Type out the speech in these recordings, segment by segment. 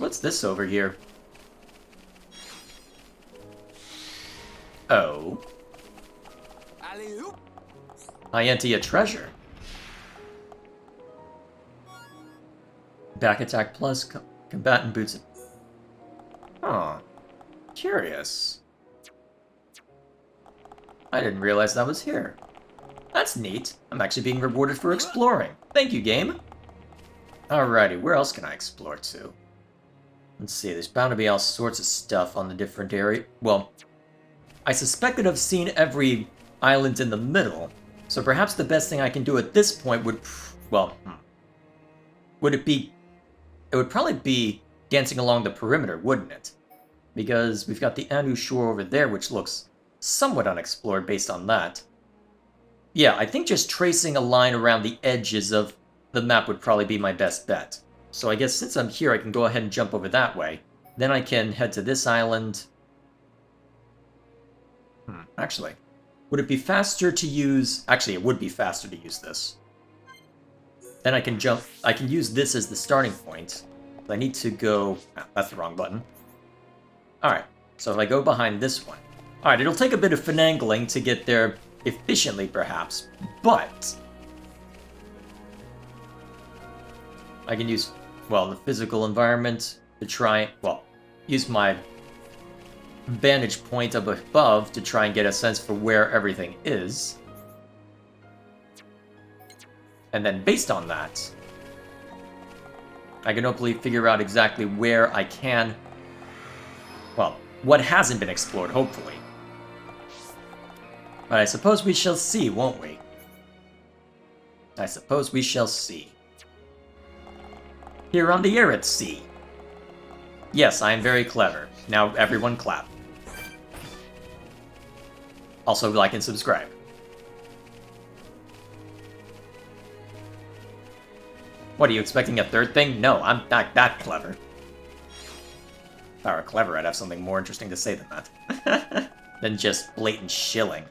what's this over here? Oh. Hyantia treasure. Back attack plus combatant boots. Huh. Curious. I didn't realize that was here. That's neat. I'm actually being rewarded for exploring. Thank you, game. Alrighty, where else can I explore to? Let's see, there's bound to be all sorts of stuff on the different area. Well, I suspect that I've seen every island in the middle, so perhaps the best thing I can do at this point would... Well, would it be... It would probably be dancing along the perimeter, wouldn't it? Because we've got the Anu shore over there, which looks somewhat unexplored based on that. Yeah, I think just tracing a line around the edges of the map would probably be my best bet. So I guess since I'm here, I can go ahead and jump over that way. Then I can head to this island. Actually, would it be faster to use... Actually, it would be faster to use this. Then I can jump... I can use this as the starting point. I need to go... Ah, that's the wrong button. Alright, so if I go behind this one... Alright, it'll take a bit of finagling to get there efficiently, perhaps, but... I can use, well, the physical environment to try... Well, use my vantage point up above to try and get a sense for where everything is. And then based on that, I can hopefully figure out exactly where I can... Well, what hasn't been explored, hopefully. But I suppose we shall see, won't we? I suppose we shall see. Here on the Eryth Sea. Yes, I am very clever. Now everyone clap. Also like and subscribe. What, are you expecting a third thing? No, I'm not that clever. If I were clever, I'd have something more interesting to say than that. Than just blatant shilling.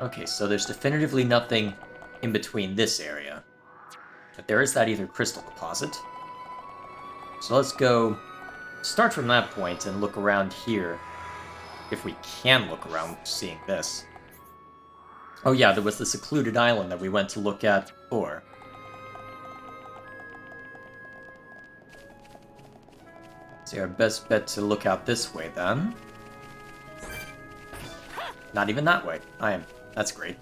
Okay, so there's definitively nothing in between this area. But there is that Aether Crystal deposit. So let's go start from that point and look around here. If we can look around seeing this. Oh yeah, there was the secluded island that we went to look at before. So our best bet to look out this way then. Not even that way. That's great.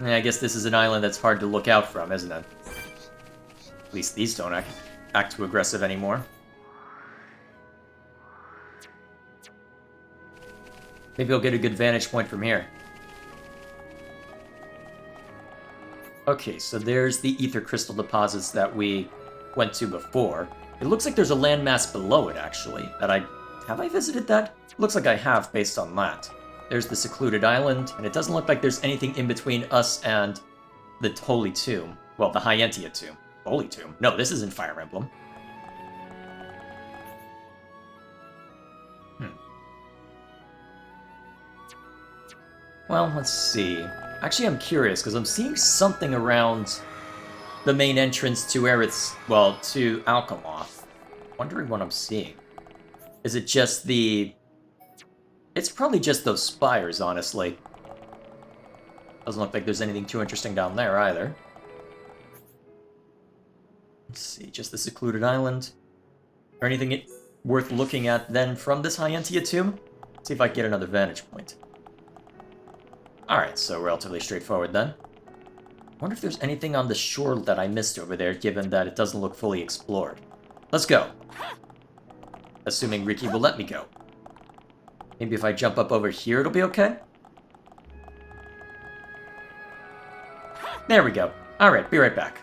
Yeah, I guess this is an island that's hard to look out from, isn't it? At least these don't act too aggressive anymore. Maybe I'll get a good vantage point from here. Okay, so there's the Aether Crystal deposits that we went to before. It looks like there's a landmass below it, actually, that Have I visited that? Looks like I have, based on that. There's the secluded island, and it doesn't look like there's anything in between us and the Holy Tomb. Well, the Hyantia Tomb. Holy Tomb? No, this isn't Fire Emblem. Well, let's see. Actually, I'm curious, because I'm seeing something around the main entrance to Eryth's... Well, to Alchemoth. Wondering what I'm seeing. Is it just the... It's probably just those spires, honestly. Doesn't look like there's anything too interesting down there, either. Let's see, just the secluded island. Or anything worth looking at, then, from this Hyantia Tomb? See if I can get another vantage point. Alright, so relatively straightforward, then. Wonder if there's anything on the shore that I missed over there, given that it doesn't look fully explored. Let's go. Assuming Riki will let me go. Maybe if I jump up over here, it'll be okay? There we go. Alright, be right back.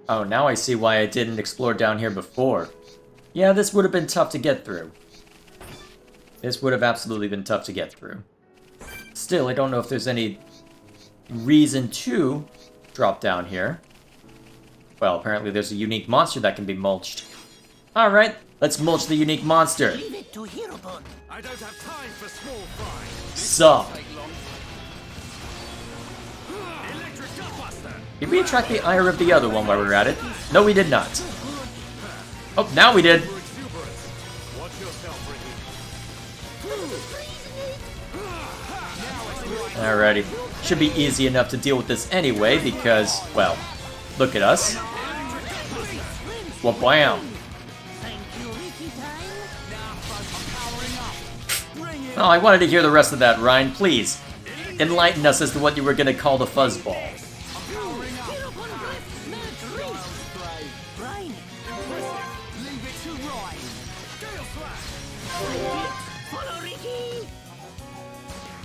Oh, now I see why I didn't explore down here before. Yeah, this would have been tough to get through. This would have absolutely been tough to get through. Still, I don't know if there's any reason to drop down here. Well, apparently there's a unique monster that can be mulched. Alright, let's mulch the unique monster. Leave it to Hirobon. I don't have time for small fry. Some. Electric gutbuster. Did we attract the ire of the other one while we were at it? No, we did not. Oh, now we did. Watch yourself, Ricky. Alrighty. Should be easy enough to deal with this anyway because, well, look at us. Wha-bam. Oh, I wanted to hear the rest of that, Ryan. Please, enlighten us as to what you were going to call the fuzzball.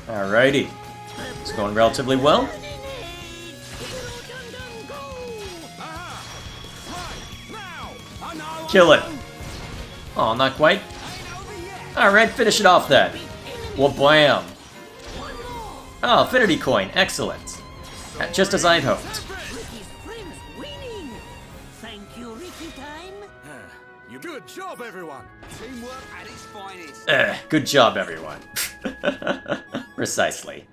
Alrighty. It's going relatively well. Kill it. Oh, not quite. Alright, finish it off then. Wha-bam. Oh, Affinity Coin. Excellent. Just as I'd hoped. Good job, everyone. Teamwork at its finest. Good job, everyone. Precisely.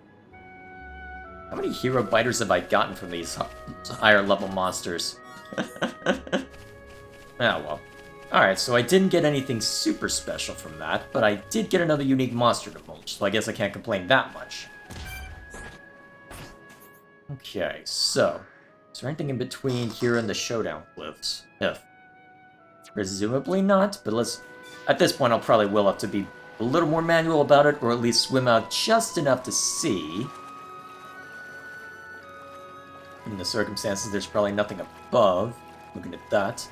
How many hero biters have I gotten from these higher level monsters? Oh well. Alright, so I didn't get anything super special from that, but I did get another unique monster to mulch, so I guess I can't complain that much. Okay, so... is there anything in between here and the Showdown Cliffs? Presumably not, but let's... at this point, I'll probably will have to be a little more manual about it, or at least swim out just enough to see. In the circumstances, there's probably nothing above, looking at that.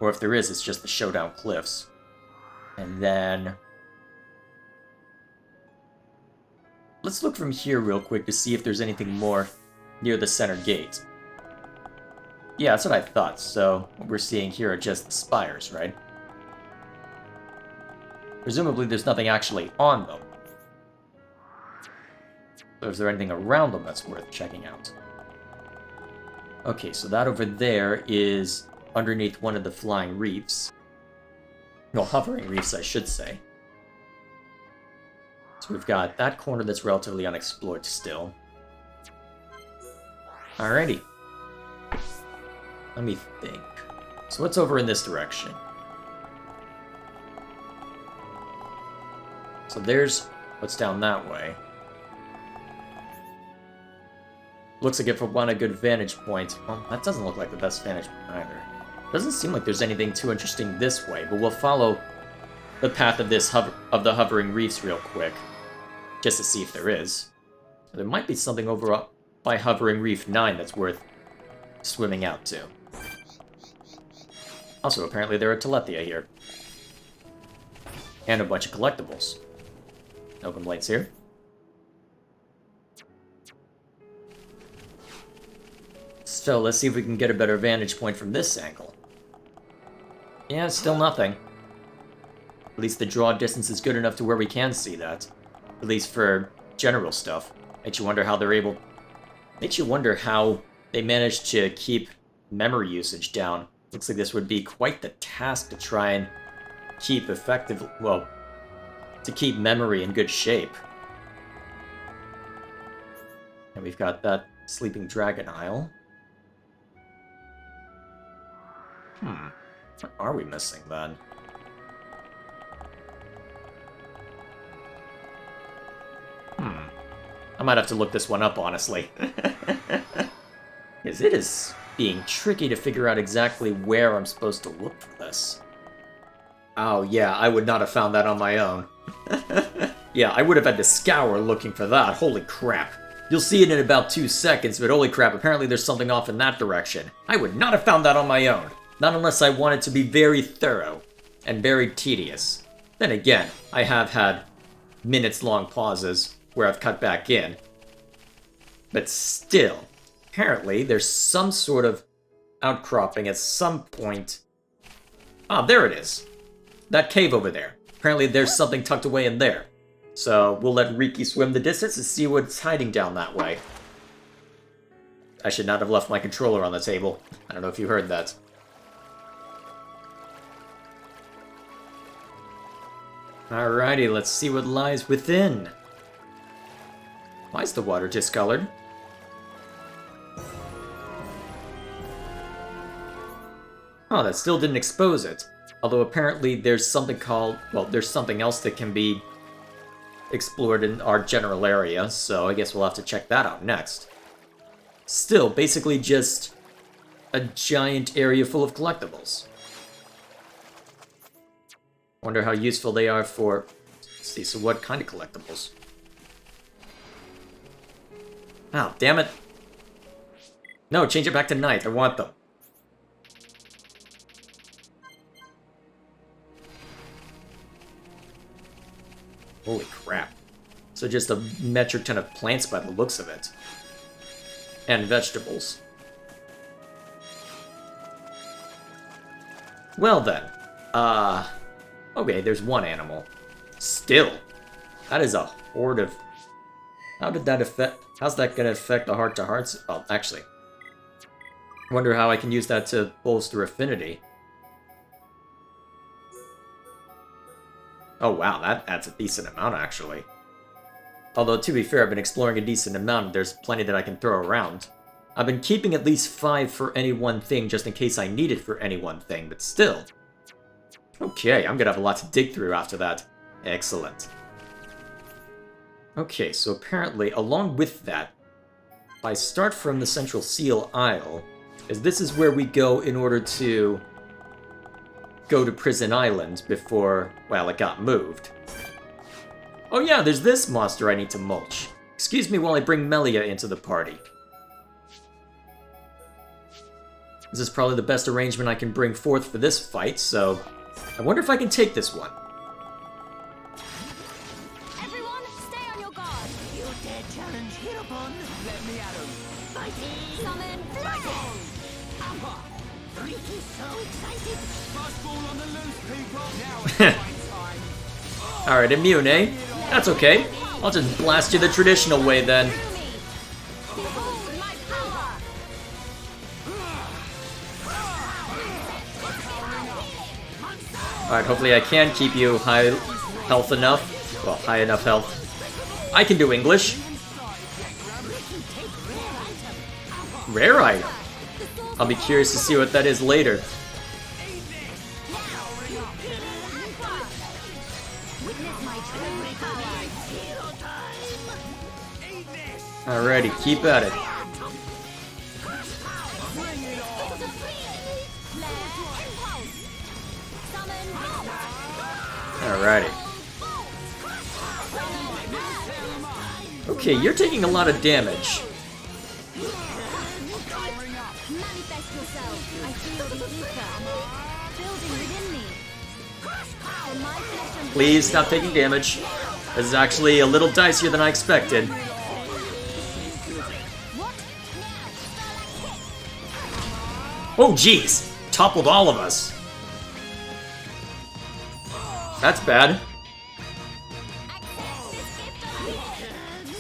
Or if there is, it's just the Showdown Cliffs. And then... let's look from here real quick to see if there's anything more near the center gate. Yeah, that's what I thought, so what we're seeing here are just the spires, right? Presumably there's nothing actually on them. So is there anything around them that's worth checking out? Okay, so that over there is underneath one of the flying reefs. Well, hovering reefs, I should say. So we've got that corner that's relatively unexplored still. Alrighty. Let me think. So what's over in this direction? So there's what's down that way. Looks like if we want a good vantage point... well, that doesn't look like the best vantage point either. Doesn't seem like there's anything too interesting this way, but we'll follow the path of this the hovering reefs real quick, just to see if there is. There might be something over by Hovering Reef 9 that's worth swimming out to. Also, apparently there are Telethia here. And a bunch of collectibles. No complaints here. So, let's see if we can get a better vantage point from this angle. Yeah, still nothing. At least the draw distance is good enough to where we can see that. At least for general stuff. Makes you wonder how they're able... makes you wonder how they managed to keep memory usage down. Looks like this would be quite the task to try and keep effective... well, to keep memory in good shape. And we've got that Sleeping Dragon Isle. What are we missing, then? I might have to look this one up, honestly. Because it is being tricky to figure out exactly where I'm supposed to look for this. Oh, yeah, I would not have found that on my own. Yeah, I would have had to scour looking for that. Holy crap. You'll see it in about 2 seconds, but holy crap, apparently there's something off in that direction. I would not have found that on my own. Not unless I wanted to be very thorough and very tedious. Then again, I have had minutes-long pauses where I've cut back in. But still, apparently there's some sort of outcropping at some point. Ah, there it is. That cave over there. Apparently there's something tucked away in there. So we'll let Riki swim the distance and see what's hiding down that way. I should not have left my controller on the table. I don't know if you heard that. Alrighty, let's see what lies within. Why is the water discolored? Oh, that still didn't expose it. Although apparently there's something called... well, there's something else that can be explored in our general area, so I guess we'll have to check that out next. Still, basically just a giant area full of collectibles. Wonder how useful they are for... let's see, so what kind of collectibles? Oh, damn it. No, change it back to night. I want them. Holy crap. So just a metric ton of plants by the looks of it. And vegetables. Well then. Okay, there's one animal. Still. That is a horde of... how did that affect... how's that gonna affect the heart-to-hearts? Oh, actually. I wonder how I can use that to bolster affinity. Oh wow, that's a decent amount, actually. Although, to be fair, I've been exploring a decent amount, and there's plenty that I can throw around. I've been keeping at least 5 for any one thing, just in case I need it for any one thing, but still. Okay, I'm gonna have a lot to dig through after that. Excellent. Okay, so apparently, along with that, if I start from the Central Seal Isle, as this is where we go in order to go to Prison Island before, well, it got moved. Oh yeah, there's this monster I need to mulch. Excuse me while I bring Melia into the party. This is probably the best arrangement I can bring forth for this fight, so I wonder if I can take this one. Everyone, stay on your guard. You dare challenge hereupon? Let me at him. Fighting! Summon Flare! Ricky's so excited. First ball on the loose, people. Now it's fight time. Alright, immune, eh? That's okay. I'll just blast you the traditional way then. Through me. Behold my power. Alright, hopefully I can keep you high health enough. Well, high enough health. I can do English. Rare item. I'll be curious to see what that is later. Witness my true power. Alrighty, keep at it. Alrighty. Okay, you're taking a lot of damage. Manifest yourself. I feel the ether building within me. And my flesh and Please stop taking damage. This is actually a little dicier than I expected. Oh jeez! Toppled all of us. That's bad.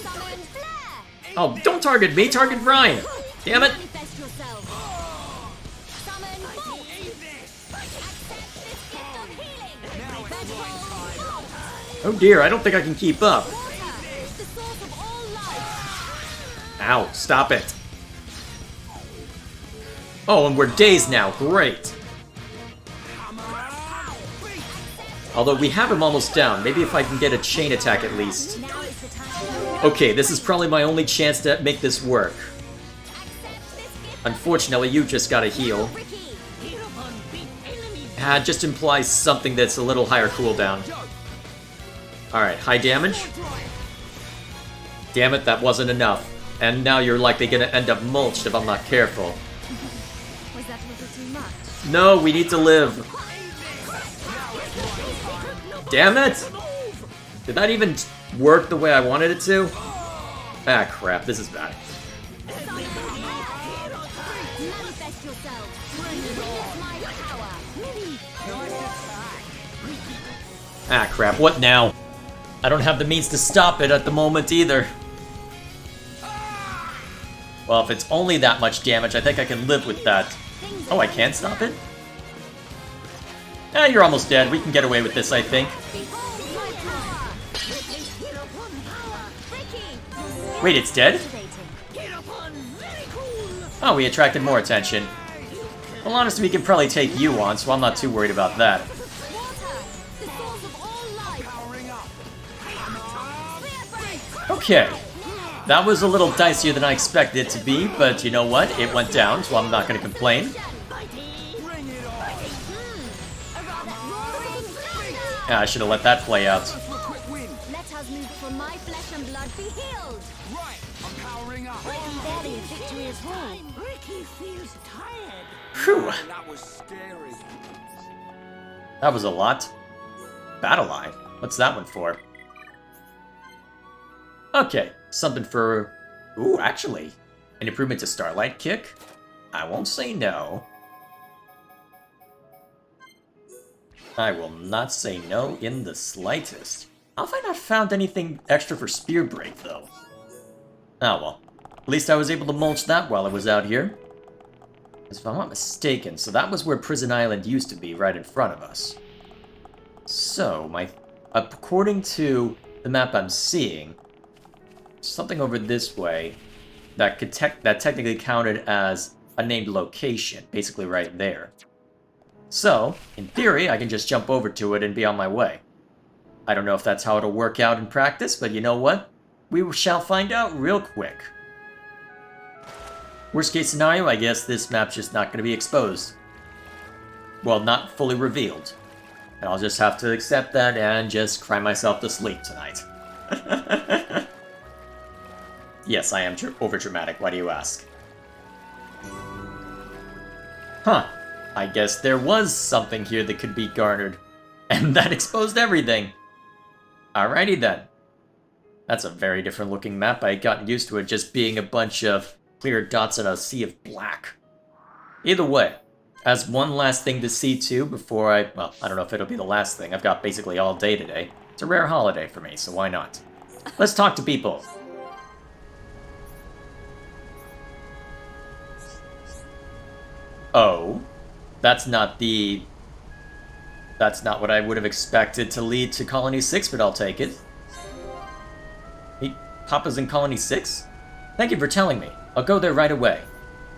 summon Flare. Oh, don't target me, target Ryan! Damn it! Manifest yourself. Summon Bolt. Accept this gift of healing. Vegetable. Oh dear, I don't think I can keep up. Water, the source of all life. Ow, stop it. Oh, and we're dazed now, great. Although we have him almost down, maybe if I can get a chain attack at least. Now is the time. Okay, this is probably my only chance to make this work. Accept this gift. Unfortunately, you just gotta heal. Ricky. It just implies something that's a little higher cooldown. Alright, high damage. Damn it, that wasn't enough. And now you're likely gonna end up mulched if I'm not careful. Was that a little too much? No, we need to live. Damn it! Did that even work the way I wanted it to? Ah, crap, this is bad. Manifest yourself. Witness my power. Ah, crap, what now? I don't have the means to stop it at the moment either. Well, if it's only that much damage, I think I can live with that. Oh, I can't stop it? Eh, you're almost dead. We can get away with this, I think. Behold Wait, it's dead? Activating. Oh, we attracted more attention. Well, honestly, we can probably take you on, so I'm not too worried about that. Water, the source of all life. Powering up. Spear break. Okay. That was a little dicier than I expected it to be, but you know what? It went down, so I'm not going to complain. Bring it on. A rather roaring thunder. Yeah, I should have let that play out. For a quick win. Let us move for my flesh and blood be healed. Right, I'm powering up. Barely a victory at all. Ricky feels tired. Whew. That was scary. That was a lot. Battle Eye? What's that one for? Okay, something for... Ooh, actually, an improvement to Starlight Kick? I won't say no. I will not say no in the slightest. How have I not found anything extra for Spear Break, though? Oh well. At least I was able to mulch that while I was out here. Because if I'm not mistaken, so that was where Prison Island used to be, right in front of us. So, according to the map I'm seeing, something over this way that technically counted as a named location, basically right there. So, in theory, I can just jump over to it and be on my way. I don't know if that's how it'll work out in practice, but you know what? We shall find out real quick. Worst case scenario, I guess this map's just not going to be exposed. Well, not fully revealed. And I'll just have to accept that and just cry myself to sleep tonight. Yes, I am overdramatic, why do you ask? Huh. I guess there was something here that could be garnered. And that exposed everything. Alrighty then. That's a very different looking map. I had gotten used to it just being a bunch of clear dots in a sea of black. Either way, as one last thing to see too before well, I don't know if it'll be the last thing. I've got basically all day today. It's a rare holiday for me, so why not? Let's talk to people. Oh, that's not what I would have expected to lead to Colony 6, but I'll take it. Hey, Papa's in Colony 6? Thank you for telling me. I'll go there right away.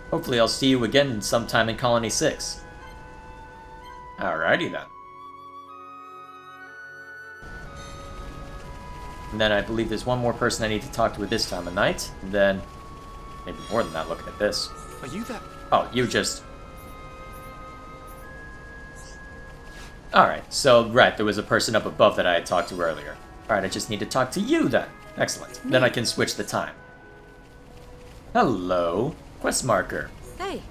Hopefully I'll see you again sometime in Colony 6. Alrighty then. And then I believe there's one more person I need to talk to at this time of night. And then, maybe more than that looking at this. Are you that? Oh, you just... Alright, so, right, there was a person up above that I had talked to earlier. Alright, I just need to talk to you then. Excellent. Then I can switch the time. Hello. Quest marker. Hey.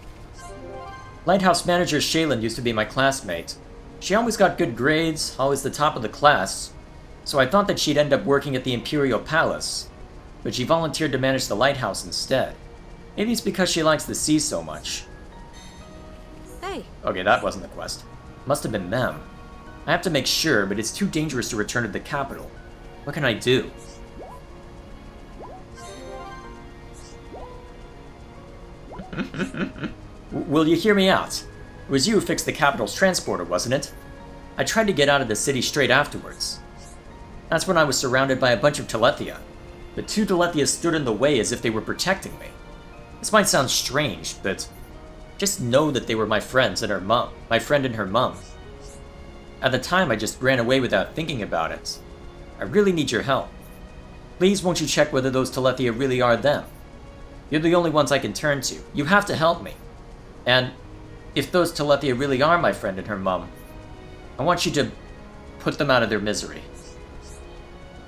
Lighthouse manager Shaylin used to be my classmate. She always got good grades, always the top of the class, so I thought that she'd end up working at the Imperial Palace. But she volunteered to manage the lighthouse instead. Maybe it's because she likes the sea so much. Hey. Okay, that wasn't the quest. Must have been them. I have to make sure, but it's too dangerous to return to the capital. What can I do? Will you hear me out? It was you who fixed the capital's transporter, wasn't it? I tried to get out of the city straight afterwards. That's when I was surrounded by a bunch of Telethia. The two Telethia stood in the way as if they were protecting me. This might sound strange, but just know that they were my friends and her mom. My friend and her mom. At the time, I just ran away without thinking about it. I really need your help. Please won't you check whether those Telethia really are them? You're the only ones I can turn to. You have to help me. And if those Telethia really are my friend and her mom, I want you to put them out of their misery.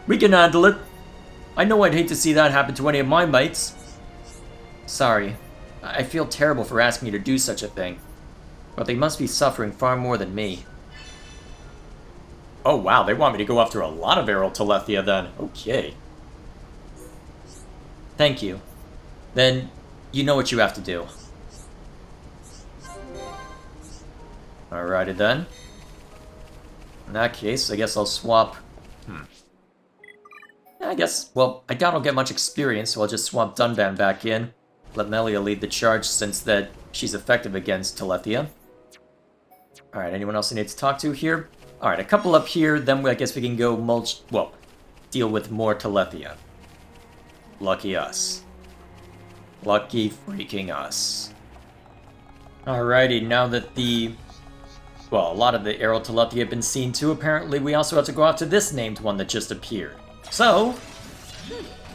We can handle it. I know I'd hate to see that happen to any of my mates. Sorry. I feel terrible for asking you to do such a thing. But they must be suffering far more than me. Oh wow, they want me to go after a lot of Aryl Telethia then. Okay. Thank you. Then, you know what you have to do. Alrighty then. In that case, I guess I'll swap... Yeah, I guess, well, I doubt I'll get much experience, so I'll just swap Dunban back in. Let Melia lead the charge since that she's effective against Telethia. Alright, anyone else I need to talk to here? Alright, a couple up here, then I guess we can go deal with more Telethia. Lucky us. Lucky freaking us. Alrighty, now that well, a lot of the Eryth have been seen too, apparently we also have to go out to this named one that just appeared. So,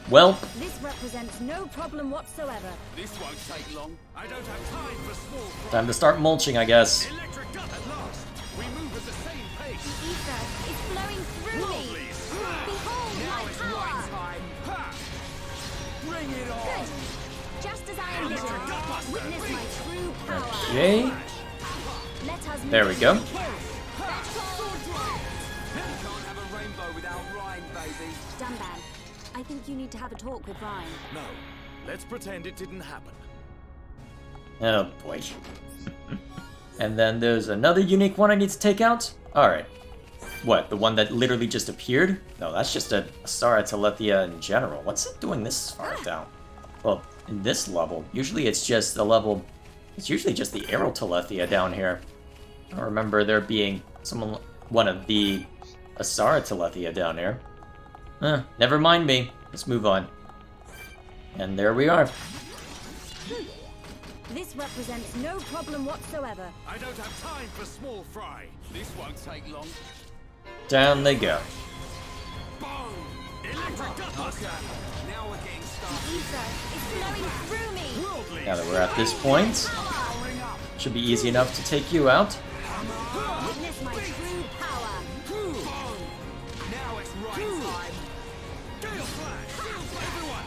well, This represents no problem whatsoever. This won't take long. I don't have time for small fry. time to start mulching, I guess. Electric gut at last. We move at the same pace. Ether is flowing through me. Lovely. Behold Now my it's power. right time. Ha! Bring it on. Good. Just as I envisioned. Witness my true power. Okay. Let us There we go. kill. You can't have a rainbow without Ryan, baby. Dunban, I think you need to have a talk with Ryan. No. Let's pretend it didn't happen. Oh boy. And then there's another unique one I need to take out? Alright. What, the one that literally just appeared? No, that's just a Asara Telethia in general. What's it doing this far down? Well, in this level, usually it's just a level... It's usually just the Eryth Telethia down here. I don't remember there being one of the Asara Telethia down here. Never mind me. Let's move on. And there we are. This represents no problem whatsoever. I don't have time for small fry. This won't take long. Down they go. Boom! Electric gutbuster. Now we're getting started. Ether is flowing through me. Worldly. Now that we're at this point, Powering up. should be easy enough to take you out. Witness my true power. Boom! Now it's right time. Gale flash. Everyone,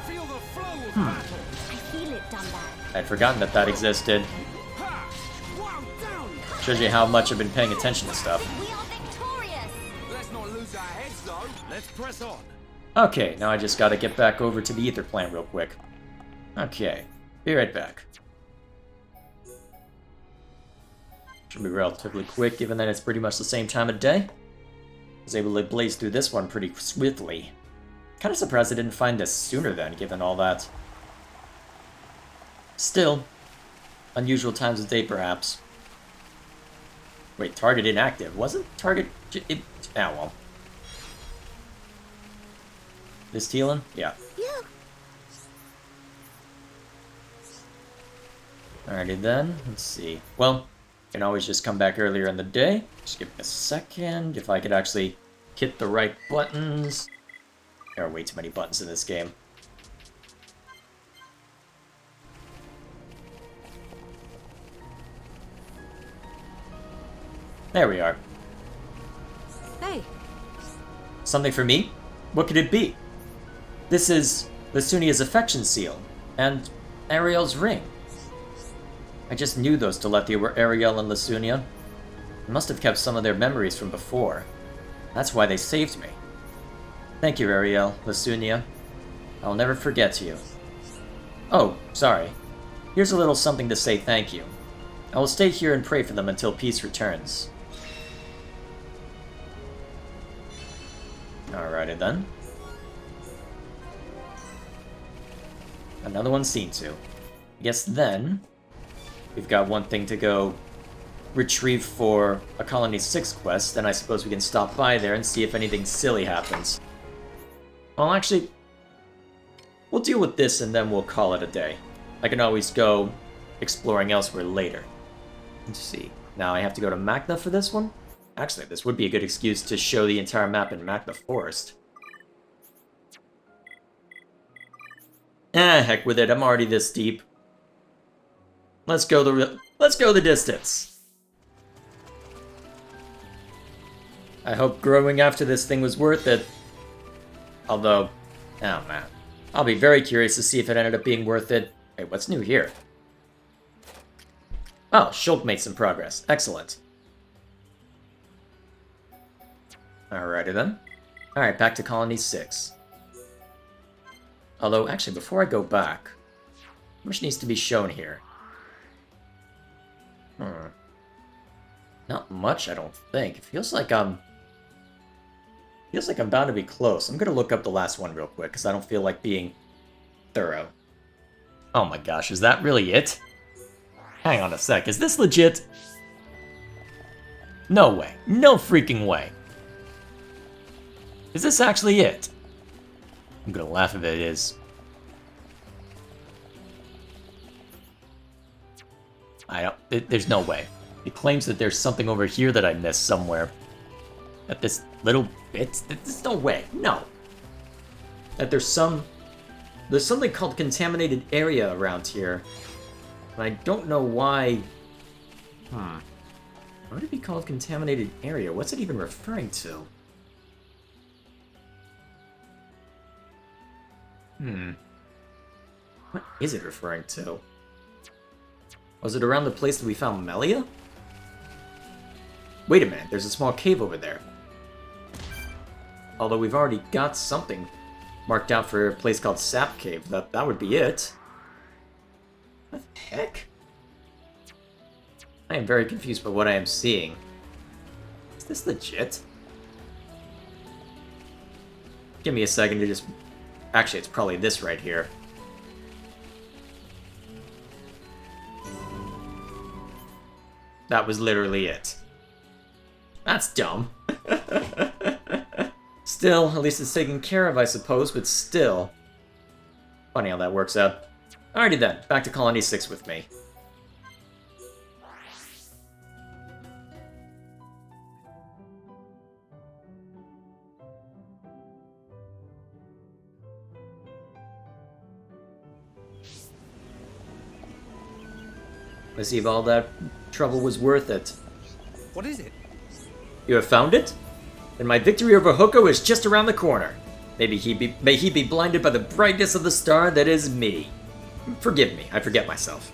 feel the flow of battle. I feel it, Dunban. I'd forgotten that that existed. Ha! Wow, down. Shows you how much I've been paying attention to stuff. We are victorious. Let's not lose our heads though. Let's press on. Okay, now I just gotta get back over to the ether plant real quick. Okay, be right back. Should be relatively quick, given that it's pretty much the same time of day. I was able to blaze through this one pretty swiftly. Kinda surprised I didn't find this sooner then, given all that. Still, unusual times of day perhaps. Wait, target inactive. Wasn't target... well. This Teal'c? Yeah. Alrighty then, let's see. Well, can always just come back earlier in the day. Just give me a second, if I could actually hit the right buttons. There are way too many buttons in this game. There we are. Hey, Something for me? What could it be? This is Lasunia's affection seal, and Ariel's ring. I just knew those Telethia were Ariel and Lasunia. I must have kept some of their memories from before. That's why they saved me. Thank you, Ariel, Lasunia. I'll never forget you. Oh, sorry. Here's a little something to say thank you. I will stay here and pray for them until peace returns. Alrighty then. Another one seen to. I guess then, we've got one thing to go retrieve for a Colony 6 quest, then I suppose we can stop by there and see if anything silly happens. Well, actually, we'll deal with this and then we'll call it a day. I can always go exploring elsewhere later. Let's see. Now I have to go to Magna for this one? Actually, this would be a good excuse to show the entire map in Magna Forest. Heck with it, I'm already this deep. Let's go the distance. I hope growing after this thing was worth it. Although, oh man. I'll be very curious to see if it ended up being worth it. Wait, what's new here? Oh, Shulk made some progress. Excellent. Alrighty then. Alright, back to Colony 6. Although, actually, before I go back, how much needs to be shown here? Not much, I don't think. It feels like I'm bound to be close. I'm gonna look up the last one real quick, because I don't feel like being thorough. Oh my gosh, is that really it? Hang on a sec, is this legit? No way. No freaking way. Is this actually it? I'm gonna laugh if it is. There's no way. It claims that there's something over here that I missed somewhere. At this little bit? There's no way. No. That there's something called contaminated area around here. And I don't know why... Why would it be called contaminated area? What's it even referring to? What is it referring to? Was it around the place that we found Melia? Wait a minute, there's a small cave over there. Although we've already got something marked out for a place called Sap Cave. That would be it. What the heck? I am very confused by what I am seeing. Is this legit? Give me a second to just... Actually, it's probably this right here. That was literally it. That's dumb. Still, at least it's taken care of, I suppose, but still. Funny how that works out. Alrighty then, back to Colony 6 with me. Let's see if all that trouble was worth it. What is it? You have found it? Then my victory over Hoko is just around the corner. May he be blinded by the brightness of the star that is me. Forgive me, I forget myself.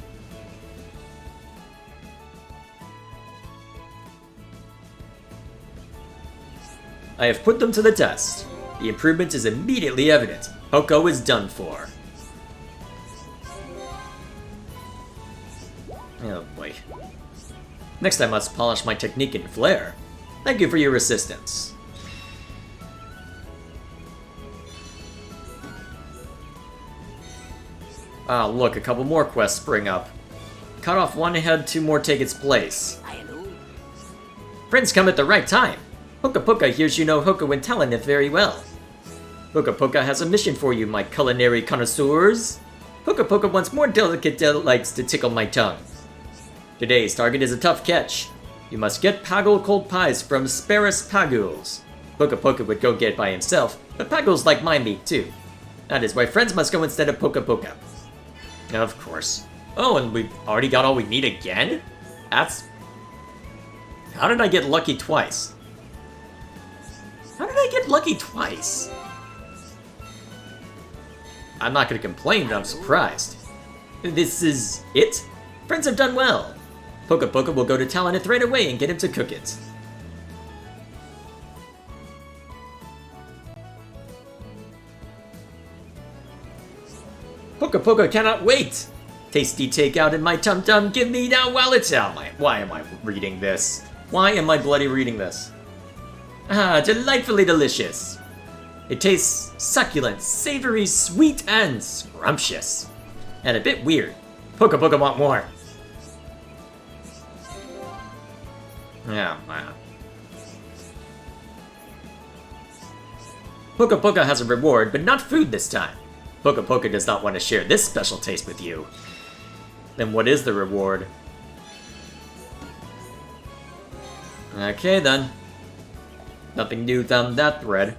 I have put them to the test. The improvement is immediately evident. Hoko is done for. Oh boy. Next I must polish my technique and flair. Thank you for your assistance. Ah, look, a couple more quests spring up. Cut off one head, two more take its place. Friends come at the right time. Puka Puka hears you know Hoko and Talonith very well. Puka Puka has a mission for you, my culinary connoisseurs. Puka Puka wants more delicate delights to tickle my tongue. Today's target is a tough catch. You must get Pagul cold pies from Sparus Paguls. Puka Puka would go get by himself, but Paguls like my meat too. That is why friends must go instead of Puka Puka. Of course. Oh, and we've already got all we need again? That's... How did I get lucky twice? How did I get lucky twice? I'm not gonna complain, but I'm surprised. This is it? Friends have done well. Puka Puka will go to Talonith right away and get him to cook it. Puka Puka cannot wait! Tasty takeout in my tum-tum, give me now while it's out. Why am I reading this? Why am I bloody reading this? Ah, delightfully delicious. It tastes succulent, savory, sweet, and scrumptious. And a bit weird. Puka Puka want more. Yeah, wow. Puka Puka has a reward, but not food this time. Puka Puka does not want to share this special taste with you. Then what is the reward? Okay then. Nothing new on that thread.